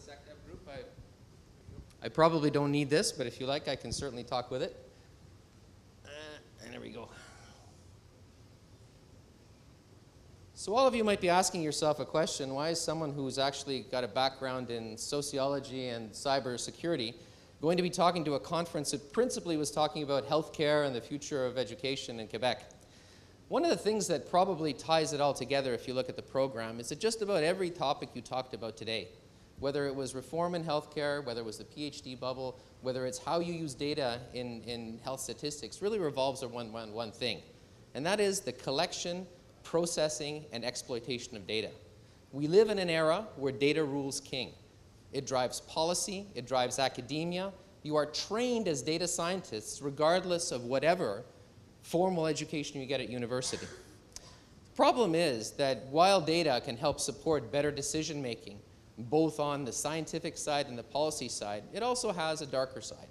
SecDev group. I probably don't need this, but if you like, I can certainly talk with it. And there we go. So all of you might be asking yourself a question: why is someone who's actually got a background in sociology and cybersecurity going to be talking to a conference that principally was talking about healthcare and the future of education in Quebec? One of the things that probably ties it all together, if you look at the program, is that just about every topic you talked about today, whether it was reform in healthcare, whether it was the PhD bubble, whether it's how you use data in health statistics, really revolves around one thing, and that is the collection, processing, and exploitation of data. We live in an era where data rules king. It drives policy, it drives academia. You are trained as data scientists regardless of whatever formal education you get at university. The problem is that while data can help support better decision making, both on the scientific side and the policy side, it also has a darker side.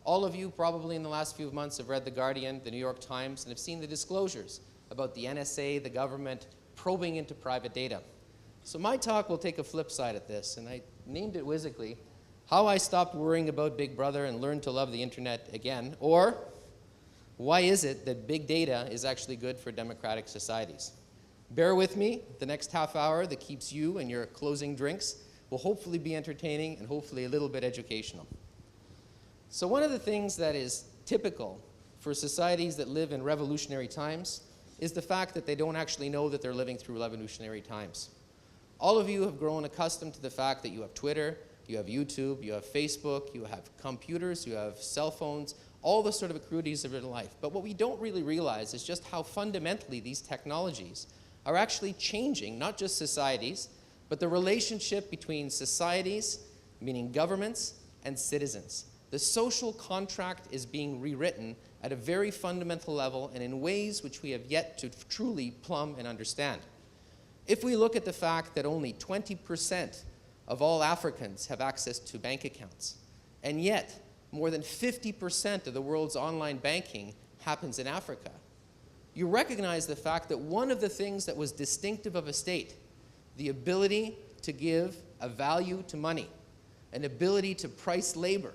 All of you probably in the last few months have read The Guardian, The New York Times, and have seen the disclosures about the NSA, the government, probing into private data. So my talk will take a flip side at this, and I named it whizzically, How I Stopped Worrying About Big Brother and Learned to Love the Internet Again, or why is it that big data is actually good for democratic societies? Bear with me. The next half hour that keeps you and your closing drinks will hopefully be entertaining and hopefully a little bit educational. So one of the things that is typical for societies that live in revolutionary times is the fact that they don't actually know that they're living through revolutionary times. All of you have grown accustomed to the fact that you have Twitter, you have YouTube, you have Facebook, you have computers, you have cell phones, all the sort of crudities of your life. But what we don't really realize is just how fundamentally these technologies are actually changing, not just societies, but the relationship between societies, meaning governments, and citizens. The social contract is being rewritten at a very fundamental level and in ways which we have yet to truly plumb and understand. If we look at the fact that only 20% of all Africans have access to bank accounts, and yet more than 50% of the world's online banking happens in Africa, you recognize the fact that one of the things that was distinctive of a state, the ability to give a value to money, an ability to price labor,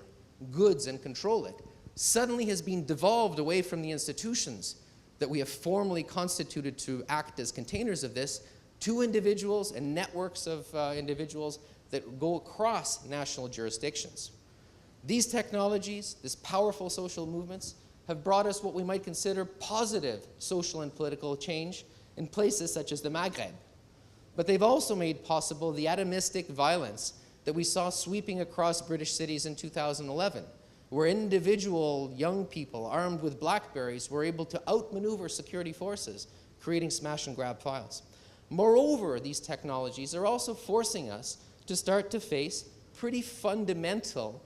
goods, and control it, suddenly has been devolved away from the institutions that we have formally constituted to act as containers of this to individuals and networks of individuals that go across national jurisdictions. These technologies, these powerful social movements, have brought us what we might consider positive social and political change in places such as the Maghreb. But they've also made possible the atomistic violence that we saw sweeping across British cities in 2011, where individual young people armed with BlackBerries were able to outmaneuver security forces, creating smash and grab files. Moreover, these technologies are also forcing us to start to face pretty fundamental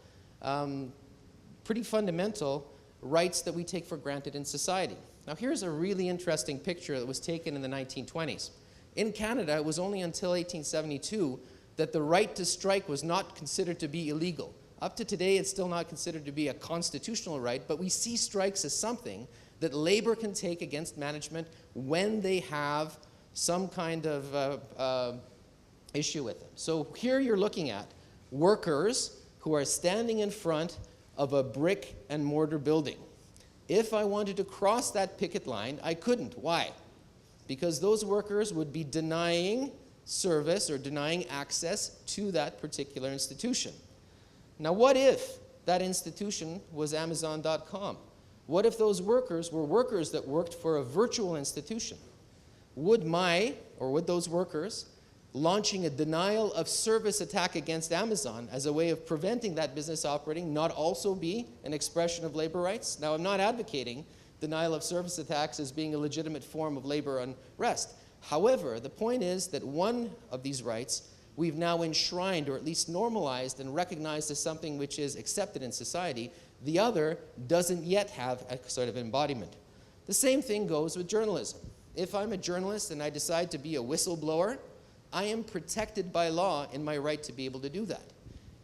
rights that we take for granted in society. Now here's a really interesting picture that was taken in the 1920s. In Canada, it was only until 1872 that the right to strike was not considered to be illegal. Up to today, it's still not considered to be a constitutional right, but we see strikes as something that labor can take against management when they have some kind of issue with them. So here you're looking at workers who are standing in front of a brick and mortar building. If I wanted to cross that picket line, I couldn't. Why? Because those workers would be denying service or denying access to that particular institution. Now, what if that institution was Amazon.com? What if those workers were workers that worked for a virtual institution? Would those workers launching a denial of service attack against Amazon as a way of preventing that business operating not also be an expression of labor rights? Now, I'm not advocating denial of service attacks as being a legitimate form of labor unrest. However, the point is that one of these rights we've now enshrined or at least normalized and recognized as something which is accepted in society. The other doesn't yet have a sort of embodiment. The same thing goes with journalism. If I'm a journalist and I decide to be a whistleblower, I am protected by law in my right to be able to do that.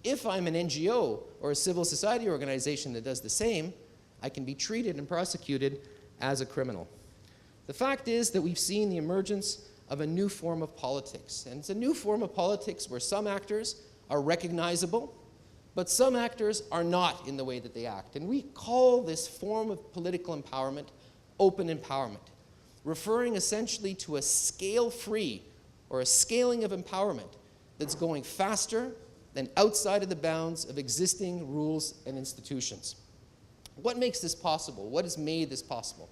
If I'm an NGO or a civil society organization that does the same, I can be treated and prosecuted as a criminal. The fact is that we've seen the emergence of a new form of politics. And it's a new form of politics where some actors are recognizable, but some actors are not in the way that they act. And we call this form of political empowerment open empowerment, referring essentially to a scale-free or a scaling of empowerment that's going faster than outside of the bounds of existing rules and institutions. What makes this possible? What has made this possible?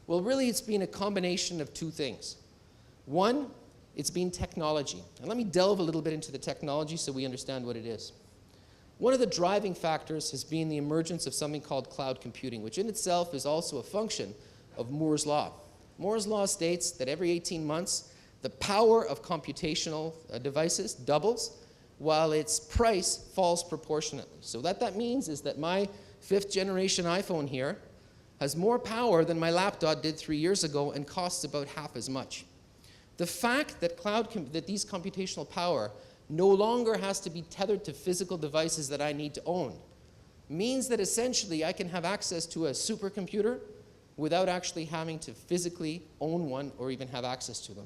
Well, really, it's been a combination of two things. One, it's been technology. And let me delve a little bit into the technology so we understand what it is. One of the driving factors has been the emergence of something called cloud computing, which in itself is also a function of Moore's Law. Moore's Law states that every 18 months, the power of computational devices doubles, while its price falls proportionately. So what that means is that my 5th generation iPhone here has more power than my laptop did 3 years ago and costs about half as much. The fact that these computational power no longer has to be tethered to physical devices that I need to own means that essentially I can have access to a supercomputer without actually having to physically own one or even have access to them.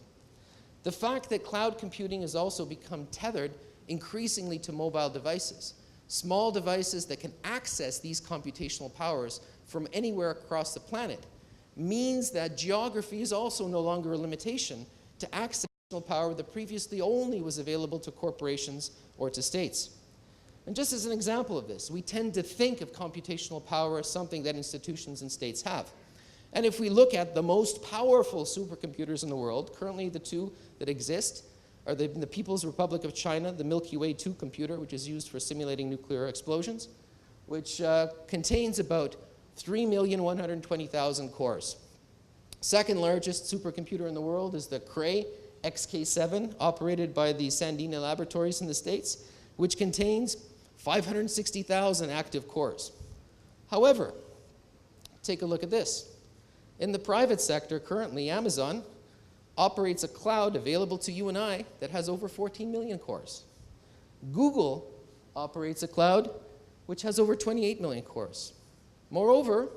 The fact that cloud computing has also become tethered increasingly to mobile devices, small devices that can access these computational powers from anywhere across the planet, means that geography is also no longer a limitation to access power that previously only was available to corporations or to states. And just as an example of this, we tend to think of computational power as something that institutions and states have. And if we look at the most powerful supercomputers in the world, currently the two that exist are the People's Republic of China, the Milky Way 2 computer, which is used for simulating nuclear explosions, which contains about 3,120,000 cores. Second largest supercomputer in the world is the Cray XK7, operated by the Sandia Laboratories in the States, which contains 560,000 active cores. However, take a look at this. In the private sector, currently, Amazon operates a cloud available to you and I that has over 14 million cores. Google operates a cloud which has over 28 million cores. Moreover,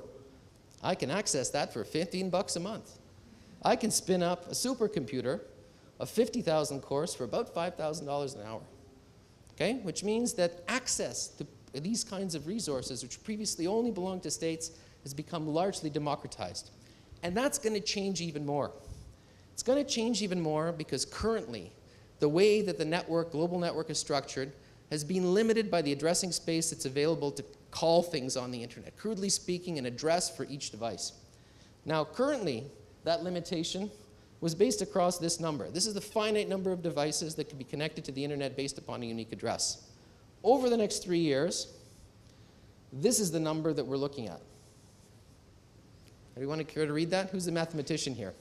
I can access that for $15 a month. I can spin up a supercomputer of 50,000 cores for about $5,000 an hour, okay? Which means that access to these kinds of resources, which previously only belonged to states, has become largely democratized. And that's going to change even more. It's going to change even more because currently, the way that the network, global network, is structured has been limited by the addressing space that's available to call things on the internet. Crudely speaking, an address for each device. Now, currently, that limitation was based across this number. This is the finite number of devices that can be connected to the internet based upon a unique address. Over the next 3 years, this is the number that we're looking at. Anyone care to read that? Who's the mathematician here?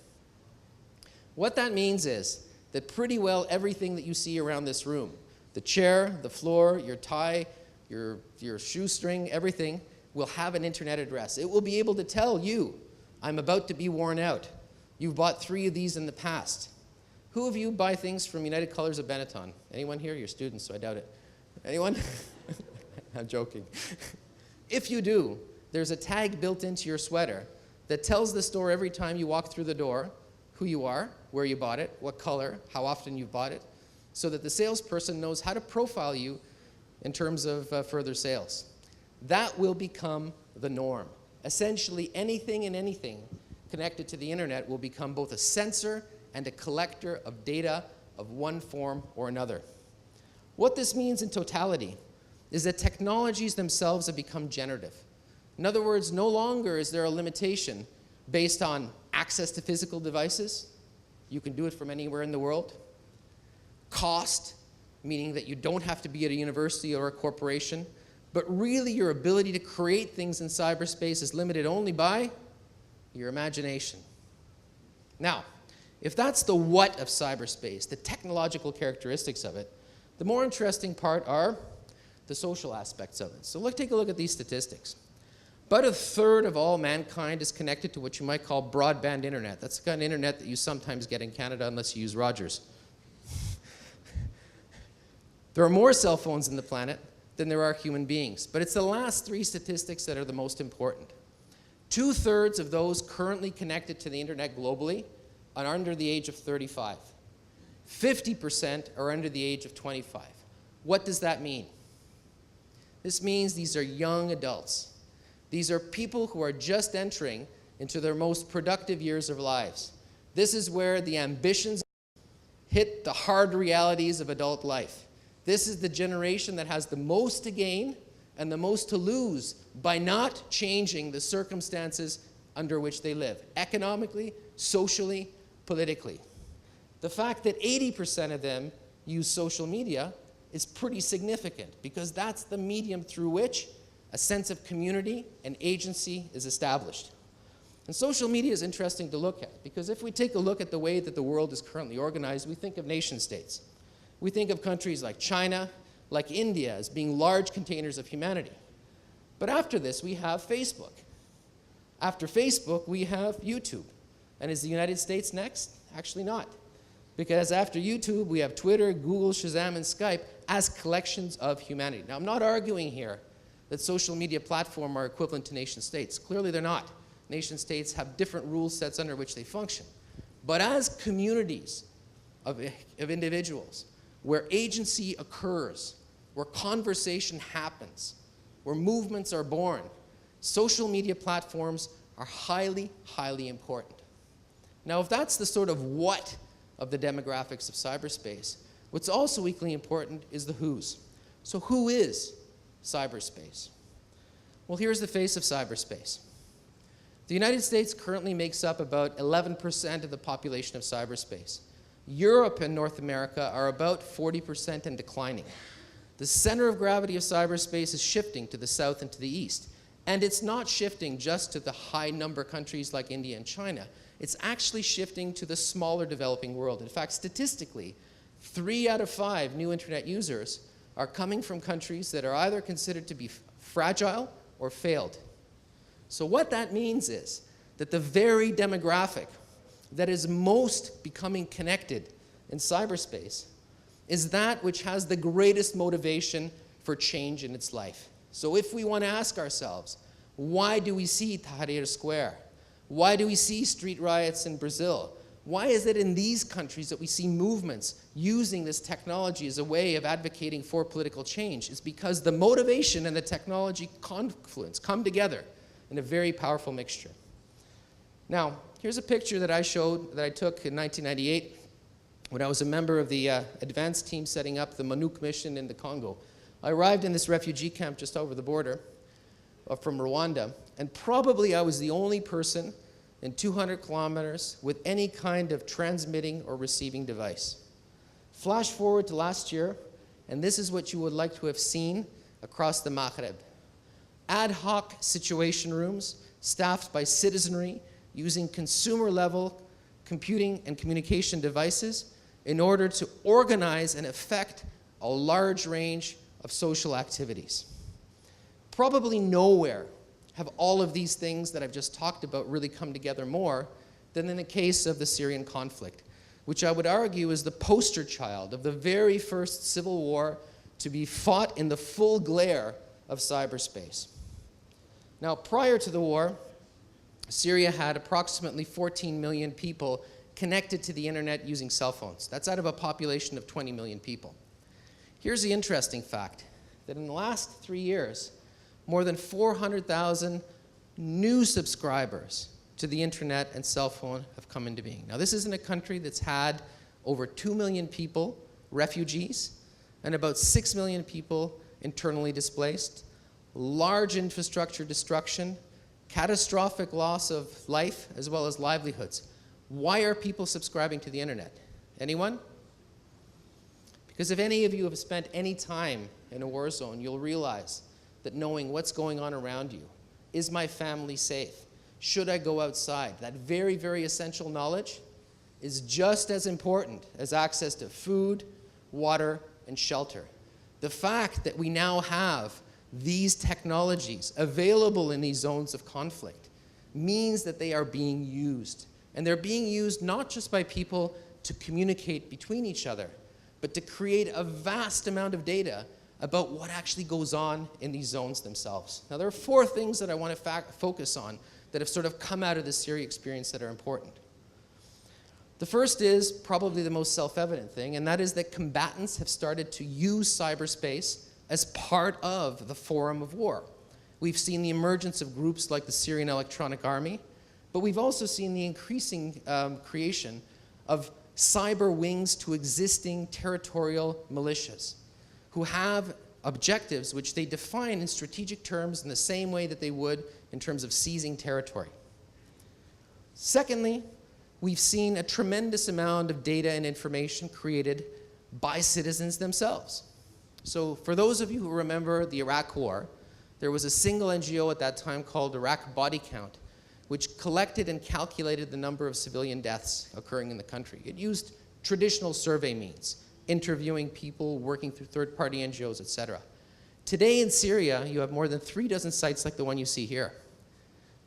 What that means is that pretty well everything that you see around this room, the chair, the floor, your tie, your shoestring, everything, will have an internet address. It will be able to tell you, I'm about to be worn out. You've bought 3 of these in the past. Who of you buy things from United Colors of Benetton? Anyone here? You're students, so I doubt it. Anyone? I'm joking. If you do, there's a tag built into your sweater that tells the store every time you walk through the door who you are, where you bought it, what color, how often you've bought it, so that the salesperson knows how to profile you in terms of further sales. That will become the norm. Essentially, anything and anything connected to the internet will become both a sensor and a collector of data of one form or another. What this means in totality is that technologies themselves have become generative. In other words, no longer is there a limitation based on access to physical devices. You can do it from anywhere in the world. Cost, meaning that you don't have to be at a university or a corporation, but really your ability to create things in cyberspace is limited only by your imagination. Now, if that's the what of cyberspace, the technological characteristics of it, the more interesting part are the social aspects of it. So let's take a look at these statistics. About 1/3 of all mankind is connected to what you might call broadband internet. That's the kind of internet that you sometimes get in Canada unless you use Rogers. There are more cell phones on the planet than there are human beings, but it's the last 3 statistics that are the most important. 2/3 of those currently connected to the internet globally are under the age of 35. 50% are under the age of 25. What does that mean? This means these are young adults. These are people who are just entering into their most productive years of lives. This is where the ambitions hit the hard realities of adult life. This is the generation that has the most to gain and the most to lose by not changing the circumstances under which they live, economically, socially, politically. The fact that 80% of them use social media is pretty significant because that's the medium through which a sense of community and agency is established. And social media is interesting to look at because if we take a look at the way that the world is currently organized, we think of nation states. We think of countries like China, like India as being large containers of humanity. But after this, we have Facebook. After Facebook, we have YouTube. And is the United States next? Actually not. Because after YouTube, we have Twitter, Google, Shazam, and Skype as collections of humanity. Now, I'm not arguing here that social media platforms are equivalent to nation states. Clearly, they're not. Nation states have different rule sets under which they function. But as communities of individuals, where agency occurs, where conversation happens, where movements are born, social media platforms are highly, highly important. Now, if that's the sort of what of the demographics of cyberspace, what's also equally important is the who's. So who is cyberspace? Well, here's the face of cyberspace. The United States currently makes up about 11% of the population of cyberspace. Europe and North America are about 40% and declining. The center of gravity of cyberspace is shifting to the south and to the east. And it's not shifting just to the high number countries like India and China. It's actually shifting to the smaller developing world. In fact, statistically, 3 out of 5 new internet users are coming from countries that are either considered to be fragile or failed. So what that means is that the very demographic that is most becoming connected in cyberspace is that which has the greatest motivation for change in its life. So if we want to ask ourselves, why do we see Tahrir Square? Why do we see street riots in Brazil? Why is it in these countries that we see movements using this technology as a way of advocating for political change? It's because the motivation and the technology confluence come together in a very powerful mixture. Now, here's a picture that I took in 1998 when I was a member of the advanced team setting up the MONUC mission in the Congo. I arrived in this refugee camp just over the border from Rwanda, and probably I was the only person in 200 kilometers with any kind of transmitting or receiving device. Flash forward to last year, and this is what you would like to have seen across the Maghreb. Ad hoc situation rooms staffed by citizenry using consumer-level computing and communication devices in order to organize and effect a large range of social activities. Probably nowhere have all of these things that I've just talked about really come together more than in the case of the Syrian conflict, which I would argue is the poster child of the very first civil war to be fought in the full glare of cyberspace. Now, prior to the war, Syria had approximately 14 million people connected to the internet using cell phones. That's out of a population of 20 million people. Here's the interesting fact, that in the last 3 years, more than 400,000 new subscribers to the internet and cell phone have come into being. Now, this isn't a country that's had over 2 million people, refugees, and about 6 million people internally displaced, large infrastructure destruction, catastrophic loss of life, as well as livelihoods. Why are people subscribing to the internet? Anyone? Because if any of you have spent any time in a war zone, you'll realize that knowing what's going on around you, is my family safe? Should I go outside? That very, very essential knowledge is just as important as access to food, water, and shelter. The fact that we now have these technologies available in these zones of conflict means that they are being used. And they're being used not just by people to communicate between each other, but to create a vast amount of data about what actually goes on in these zones themselves. Now, there are 4 things that I want to focus on that have sort of come out of the Syria experience that are important. The first is probably the most self-evident thing, and that is that combatants have started to use cyberspace as part of the forum of war. We've seen the emergence of groups like the Syrian Electronic Army, but we've also seen the increasing creation of cyber wings to existing territorial militias who have objectives which they define in strategic terms in the same way that they would in terms of seizing territory. Secondly, we've seen a tremendous amount of data and information created by citizens themselves. So for those of you who remember the Iraq War, there was a single NGO at that time called Iraq Body Count, which collected and calculated the number of civilian deaths occurring in the country. It used traditional survey means, interviewing people, working through third-party NGOs, etc. Today in Syria, you have more than 36 sites like the one you see here.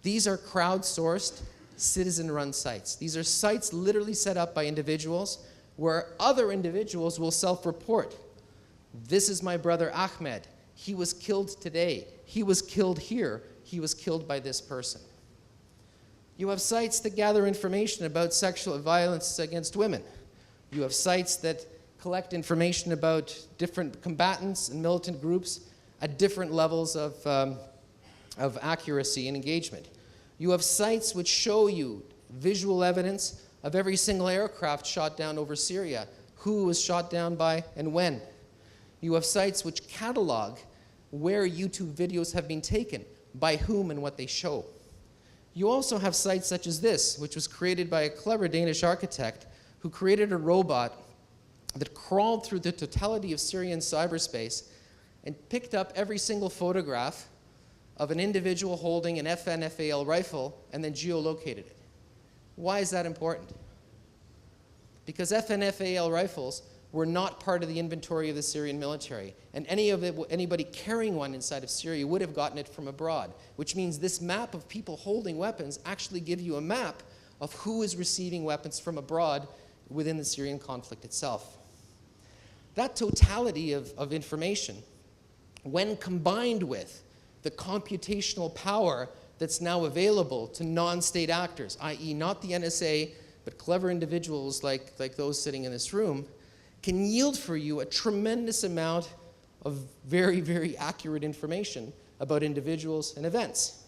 These are crowdsourced, citizen-run sites. These are sites literally set up by individuals where other individuals will self-report. This is my brother Ahmed. He was killed today. He was killed here. He was killed by this person. You have sites that gather information about sexual violence against women. You have sites that collect information about different combatants and militant groups at different levels of accuracy and engagement. You have sites which show you visual evidence of every single aircraft shot down over Syria, who was shot down by and when. You have sites which catalog where YouTube videos have been taken, by whom and what they show. You also have sites such as this, which was created by a clever Danish architect who created a robot that crawled through the totality of Syrian cyberspace and picked up every single photograph of an individual holding an FNFAL rifle and then geolocated it. Why is that important? Because FNFAL rifles were not part of the inventory of the Syrian military, and anybody carrying one inside of Syria would have gotten it from abroad, which means this map of people holding weapons actually give you a map of who is receiving weapons from abroad within the Syrian conflict itself. That totality of information, when combined with the computational power that's now available to non-state actors, i.e. not the NSA, but clever individuals like those sitting in this room, can yield for you a tremendous amount of very, very accurate information about individuals and events.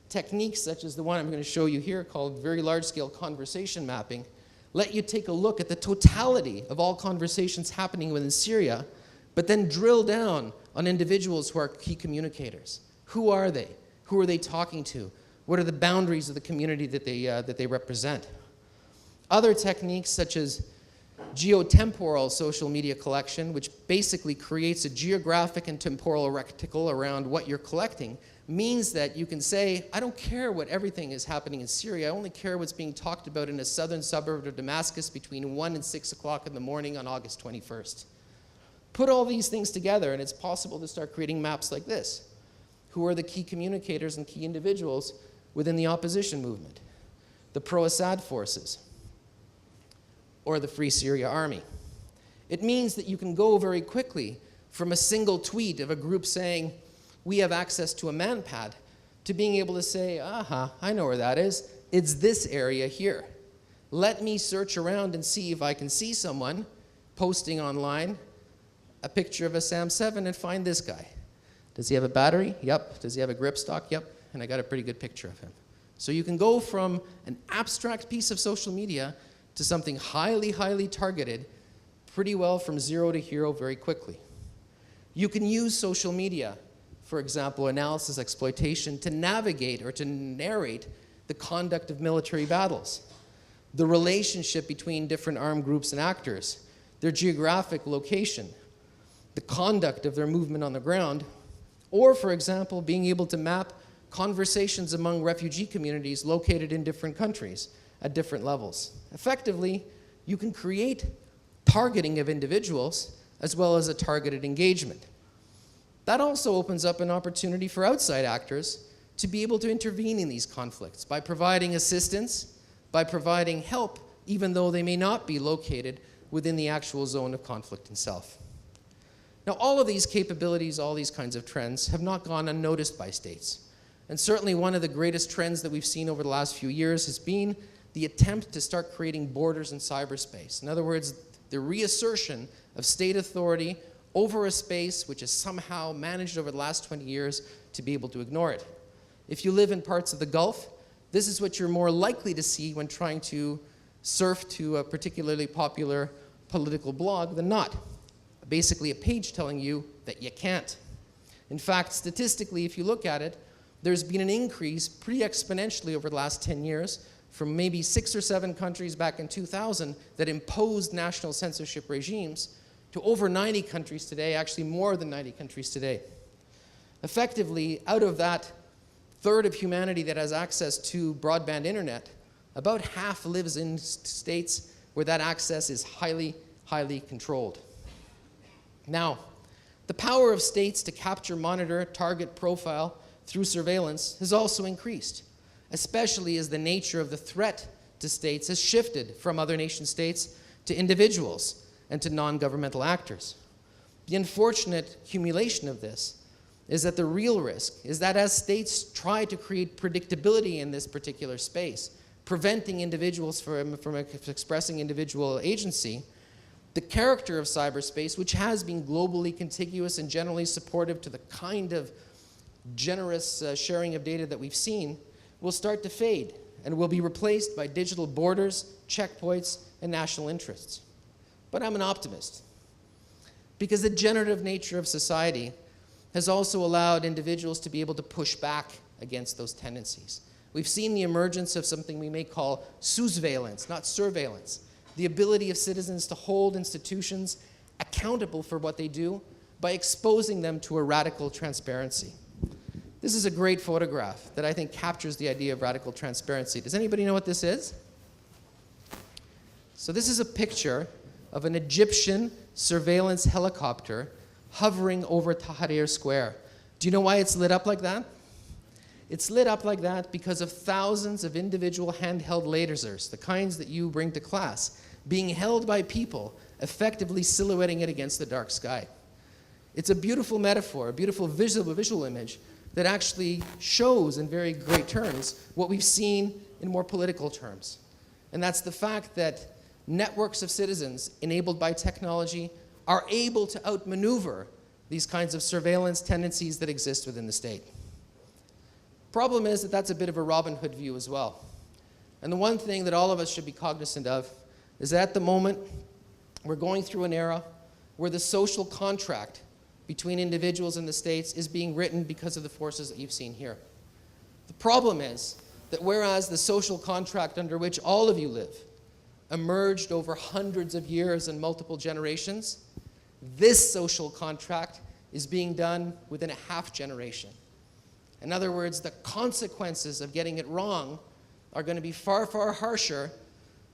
Techniques such as the one I'm going to show you here called very large-scale conversation mapping let you take a look at the totality of all conversations happening within Syria, but then drill down on individuals who are key communicators. Who are they? Who are they talking to? What are the boundaries of the community that they represent? Other techniques such as geotemporal social media collection, which basically creates a geographic and temporal reticle around what you're collecting, means that you can say, I don't care what everything is happening in Syria, I only care what's being talked about in a southern suburb of Damascus between 1 and 6 o'clock in the morning on August 21st. Put all these things together and it's possible to start creating maps like this. Who are the key communicators and key individuals within the opposition movement? The pro-Assad forces, or the Free Syria Army. It means that you can go very quickly from a single tweet of a group saying, we have access to a manpad, to being able to say, I know where that is. It's this area here. Let me search around and see if I can see someone posting online a picture of a SAM-7 and find this guy. Does he have a battery? Yep. Does he have a grip stock? Yep. And I got a pretty good picture of him. So you can go from an abstract piece of social media to something highly, highly targeted pretty well from zero to hero very quickly. You can use social media, for example, analysis exploitation, to navigate or to narrate the conduct of military battles, the relationship between different armed groups and actors, their geographic location, the conduct of their movement on the ground, or, for example, being able to map conversations among refugee communities located in different countries at different levels. Effectively, you can create targeting of individuals as well as a targeted engagement. That also opens up an opportunity for outside actors to be able to intervene in these conflicts by providing assistance, by providing help, even though they may not be located within the actual zone of conflict itself. Now, all of these capabilities, all these kinds of trends have not gone unnoticed by states. And certainly one of the greatest trends that we've seen over the last few years has been the attempt to start creating borders in cyberspace. In other words, the reassertion of state authority over a space which is somehow managed over the last 20 years to be able to ignore it. If you live in parts of the Gulf, this is what you're more likely to see when trying to surf to a particularly popular political blog than not. Basically a page telling you that you can't. In fact, statistically, if you look at it, there's been an increase pretty exponentially over the last 10 years from maybe 6 or 7 countries back in 2000 that imposed national censorship regimes to over 90 countries today, actually more than 90 countries today. Effectively, out of that third of humanity that has access to broadband internet, about half lives in states where that access is highly, highly controlled. Now, the power of states to capture, monitor, target, profile through surveillance has also increased, especially as the nature of the threat to states has shifted from other nation states to individuals and to non-governmental actors. The unfortunate accumulation of this is that the real risk is that as states try to create predictability in this particular space, preventing individuals from expressing individual agency, the character of cyberspace, which has been globally contiguous and generally supportive to the kind of generous sharing of data that we've seen, will start to fade and will be replaced by digital borders, checkpoints, and national interests. But I'm an optimist, because the generative nature of society has also allowed individuals to be able to push back against those tendencies. We've seen the emergence of something we may call surveillance, not surveillance, the ability of citizens to hold institutions accountable for what they do by exposing them to a radical transparency. This is a great photograph that I think captures the idea of radical transparency. Does anybody know what this is? So this is a picture of an Egyptian surveillance helicopter hovering over Tahrir Square. Do you know why it's lit up like that? It's lit up like that because of thousands of individual handheld lasers, the kinds that you bring to class, being held by people, effectively silhouetting it against the dark sky. It's a beautiful metaphor, a beautiful visual image that actually shows in very great terms what we've seen in more political terms. And that's the fact that networks of citizens enabled by technology are able to outmaneuver these kinds of surveillance tendencies that exist within the state. Problem is that that's a bit of a Robin Hood view as well. And the one thing that all of us should be cognizant of is that at the moment, we're going through an era where the social contract between individuals and the states is being written because of the forces that you've seen here. The problem is that whereas the social contract under which all of you live emerged over hundreds of years and multiple generations, this social contract is being done within a half generation. In other words, the consequences of getting it wrong are going to be far, far harsher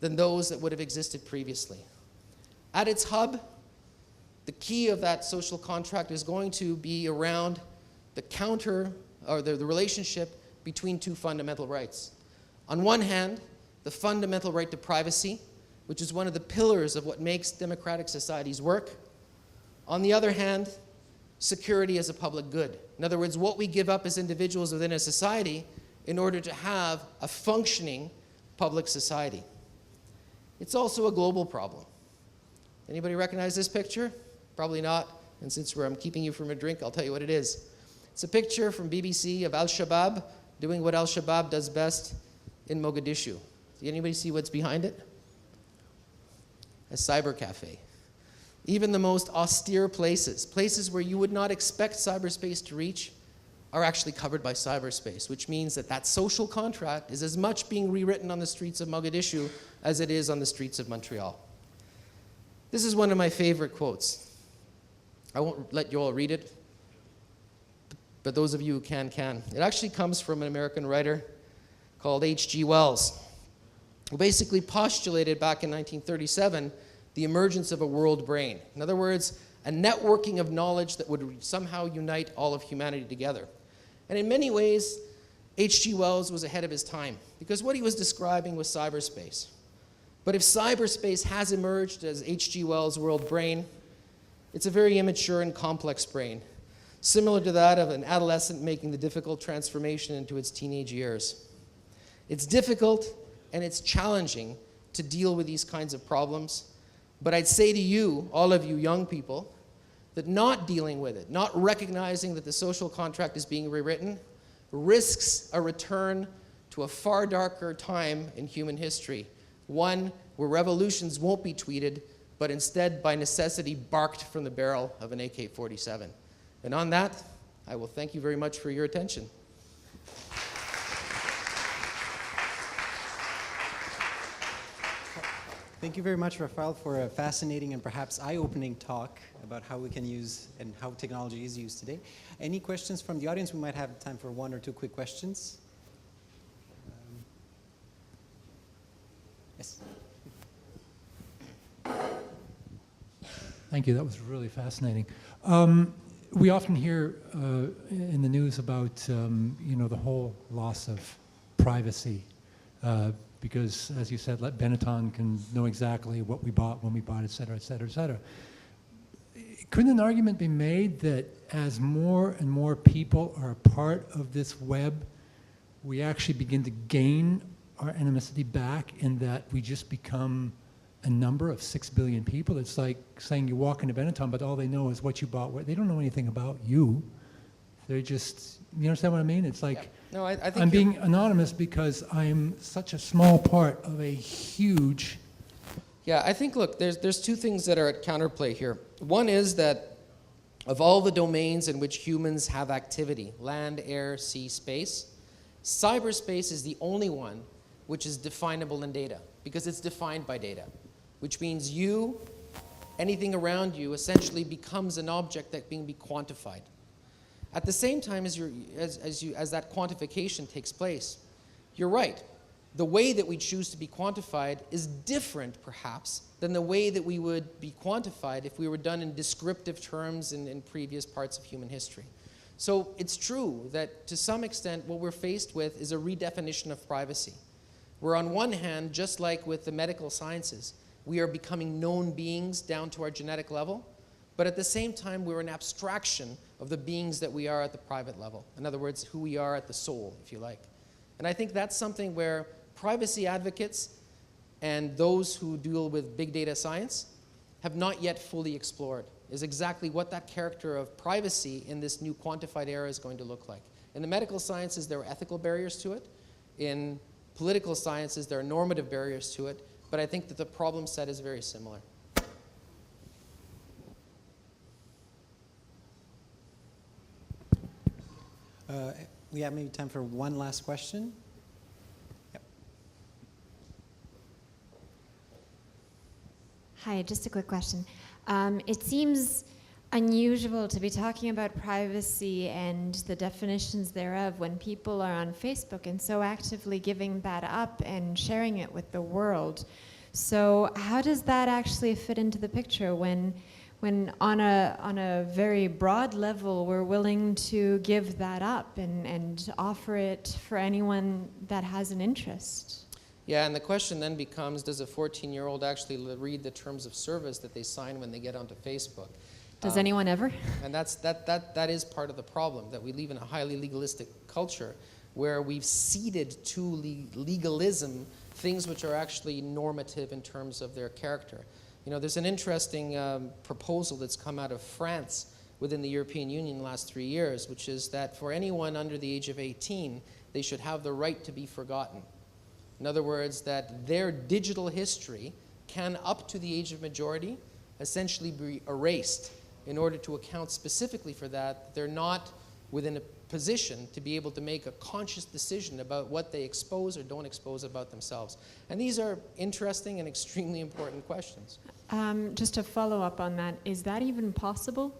than those that would have existed previously. At its hub, the key of that social contract is going to be around the the relationship between two fundamental rights. On one hand, the fundamental right to privacy, which is one of the pillars of what makes democratic societies work. On the other hand, security as a public good. In other words, what we give up as individuals within a society in order to have a functioning public society. It's also a global problem. Anybody recognize this picture? Probably not, and since I'm keeping you from a drink, I'll tell you what it is. It's a picture from BBC of Al-Shabaab doing what Al-Shabaab does best in Mogadishu. Did anybody see what's behind it? A cyber cafe. Even the most austere places where you would not expect cyberspace to reach, are actually covered by cyberspace, which means that that social contract is as much being rewritten on the streets of Mogadishu as it is on the streets of Montreal. This is one of my favorite quotes. I won't let you all read it, but those of you who can. It actually comes from an American writer called H.G. Wells, who basically postulated back in 1937 the emergence of a world brain. In other words, a networking of knowledge that would somehow unite all of humanity together. And in many ways, H.G. Wells was ahead of his time, because what he was describing was cyberspace. But if cyberspace has emerged as H.G. Wells' world brain, it's a very immature and complex brain, similar to that of an adolescent making the difficult transformation into its teenage years. It's difficult and it's challenging to deal with these kinds of problems. But I'd say to you, all of you young people, that not dealing with it, not recognizing that the social contract is being rewritten, risks a return to a far darker time in human history, one where revolutions won't be tweeted, but instead, by necessity, barked from the barrel of an AK-47. And on that, I will thank you very much for your attention. Thank you very much, Rafal, for a fascinating and perhaps eye-opening talk about how we can use and how technology is used today. Any questions from the audience? We might have time for one or two quick questions. Yes. Thank you. That was really fascinating. We often hear in the news about the whole loss of privacy because, as you said, Benetton can know exactly what we bought, when we bought, et cetera, et cetera, et cetera. Couldn't an argument be made that as more and more people are a part of this web, we actually begin to gain our animosity back in that we just become a number of 6 billion people? It's like saying you walk into Benetton, but all they know is what you bought. They don't know anything about you. They're just, you understand what I mean? It's like, yeah. No, I think I'm being anonymous because I'm such a small part of a huge... Yeah, I think, look, there's two things that are at counterplay here. One is that of all the domains in which humans have activity, land, air, sea, space, cyberspace is the only one which is definable in data, because it's defined by data, which means you, anything around you, essentially becomes an object that can be quantified. At the same time as that quantification takes place, you're right. The way that we choose to be quantified is different, perhaps, than the way that we would be quantified if we were done in descriptive terms in previous parts of human history. So it's true that, to some extent, what we're faced with is a redefinition of privacy, where on one hand, just like with the medical sciences, we are becoming known beings down to our genetic level, but at the same time, we're an abstraction of the beings that we are at the private level. In other words, who we are at the soul, if you like. And I think that's something where privacy advocates and those who deal with big data science have not yet fully explored, is exactly what that character of privacy in this new quantified era is going to look like. In the medical sciences, there are ethical barriers to it. In political sciences, there are normative barriers to it. But I think that the problem set is very similar. We have maybe time for one last question. Yep. Hi, just a quick question. It seems unusual to be talking about privacy and the definitions thereof when people are on Facebook and so actively giving that up and sharing it with the world. So how does that actually fit into the picture when on a very broad level we're willing to give that up and offer it for anyone that has an interest? Yeah, and the question then becomes, does a 14-year-old actually read the terms of service that they sign when they get onto Facebook? Does anyone ever? And that is part of the problem, that we live in a highly legalistic culture where we've ceded to legalism things which are actually normative in terms of their character. You know, there's an interesting proposal that's come out of France within the European Union in the last 3 years, which is that for anyone under the age of 18, they should have the right to be forgotten. In other words, that their digital history can, up to the age of majority, essentially be erased in order to account specifically for that. They're not within a position to be able to make a conscious decision about what they expose or don't expose about themselves. And these are interesting and extremely important questions. Just to follow up on that, is that even possible?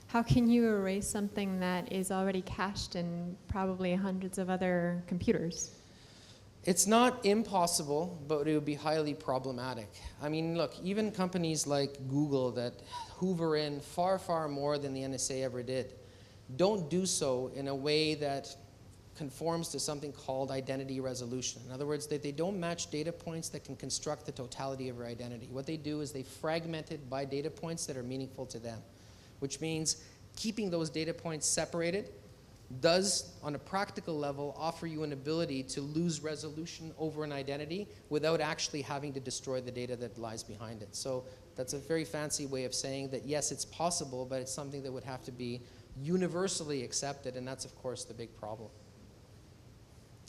How can you erase something that is already cached in probably hundreds of other computers? It's not impossible, but it would be highly problematic. I mean, look, even companies like Google that hoover in far, far more than the NSA ever did, don't do so in a way that conforms to something called identity resolution. In other words, they don't match data points that can construct the totality of your identity. What they do is they fragment it by data points that are meaningful to them, which means keeping those data points separated does, on a practical level, offer you an ability to lose resolution over an identity without actually having to destroy the data that lies behind it. So that's a very fancy way of saying that, yes, it's possible, but it's something that would have to be universally accepted, and that's, of course, the big problem.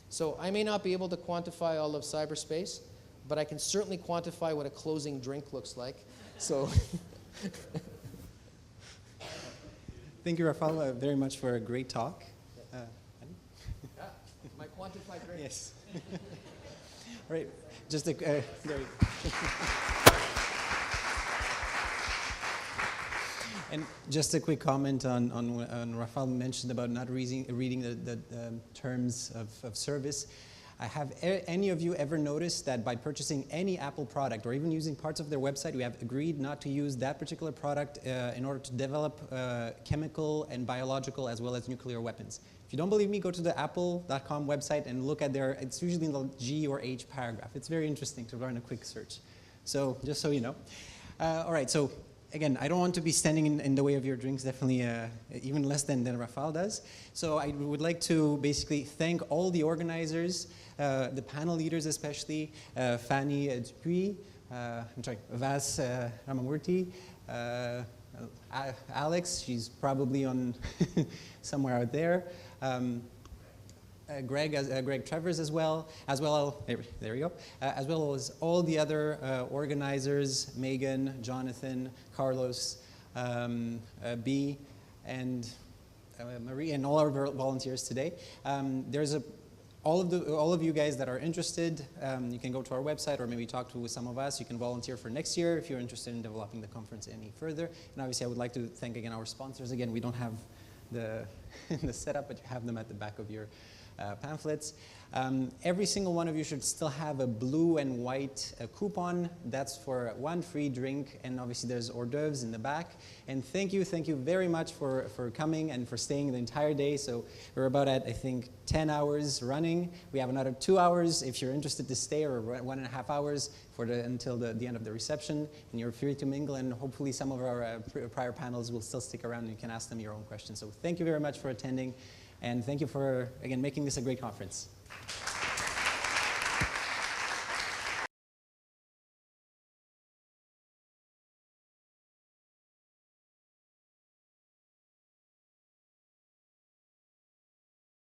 So I may not be able to quantify all of cyberspace, but I can certainly quantify what a closing drink looks like. So Thank you, Rafal, very much for a great talk. yeah, my quantified drink. Yes. All right, just a, there you go. And just a quick comment on Rafal mentioned about not reading the terms of service. Have any of you ever noticed that by purchasing any Apple product or even using parts of their website, we have agreed not to use that particular product in order to develop chemical and biological as well as nuclear weapons? If you don't believe me, go to the apple.com website and look at their, it's usually in the G or H paragraph. It's very interesting to run a quick search. So just so you know. All right, so again, I don't want to be standing in the way of your drinks, definitely even less than Rafal does. So I would like to basically thank all the organizers, the panel leaders especially, Fanny Dupuis, I'm sorry, Vas Ramamurthy, Alex, she's probably on somewhere out there, Greg Travers as well, there we go, as well as all the other organizers, Megan, Jonathan, Carlos, B, and Marie, and all our volunteers today. There's all of you guys that are interested, you can go to our website or maybe talk to some of us. You can volunteer for next year if you're interested in developing the conference any further. And obviously, I would like to thank again our sponsors. Again, we don't have the setup, but you have them at the back of your pamphlets. Every single one of you should still have a blue and white coupon. That's for one free drink, and obviously there's hors d'oeuvres in the back. And thank you very much for coming and for staying the entire day. So we're about at, I think, 10 hours running. We have another 2 hours if you're interested to stay, or 1.5 hours until the end of the reception. And you're free to mingle, and hopefully some of our prior panels will still stick around and you can ask them your own questions. So thank you very much for attending. And thank you for, again, making this a great conference.